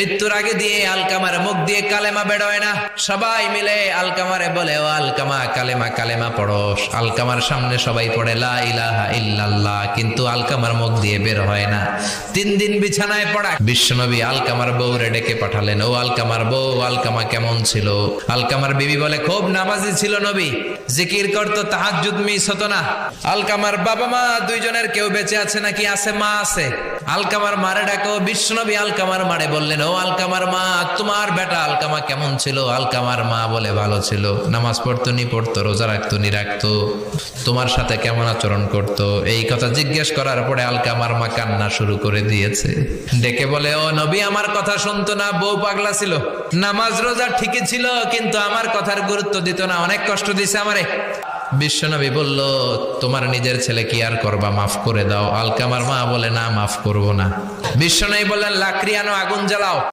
মৃত্যুর আগে দিয়ে আলকামার মুখ দিয়ে কালেমা বেরোয় না। সবাই মিলে আলকামারে বলে, ও আলকামা কালেমা কালেমা পড়ো। আলকামার সামনে সবাই পড়ে লা ইলাহা ইল্লাল্লাহ, কিন্তু আলকামার মুখ দিয়ে বের হয় না। 3 দিন বিছানায় পড়া। বিশ্বনবী আলকামার বউরে ডেকে পাঠালেন, ও আলকামার বউ, আলকামা কেমন ছিল? আলকামার বিবি বলে, খুব নামাজি ছিল নবী, জিকির করতো, তাহাজ্জুদ মিস হতো না। আলকামার বাবা মা দুইজনের কেউ বেঁচে আছে নাকি? আছে, মা আছে। আলকামার মারে ডাকো। বিশ্বনবী আলকামার মারে বললেন, ও আলকামার মা, তোমার বেটা আলকামা কেমন ছিল? আলকামার মা বলে, ভালো ছিল, নামাজ পড়তো নি পড়তো, রোজা রাখতো নি রাখতো, তোমার সাথে কেমন আচরণ করতো। এই কথা জিজ্ঞেস করার পরে আলকামার মা কান্না শুরু করে দিয়েছে। ডেকে বলে, ও নবী আমার কথা শুনতো না, বউ পাগলা ছিল, নামাজ রোজা ঠিকই ছিল, কিন্তু আমার কথার গুরুত্ব দিত না, অনেক কষ্ট দিছে আমারে। বিশ্বনবী বলল, তোমার নিজের ছেলে কি আর করবা, মাফ করে দাও। আলকামার মা বলে, না মাফ করব না। বিশ্বনবী বললেন, লাকড়ি আনো, আগুন জ্বালাও।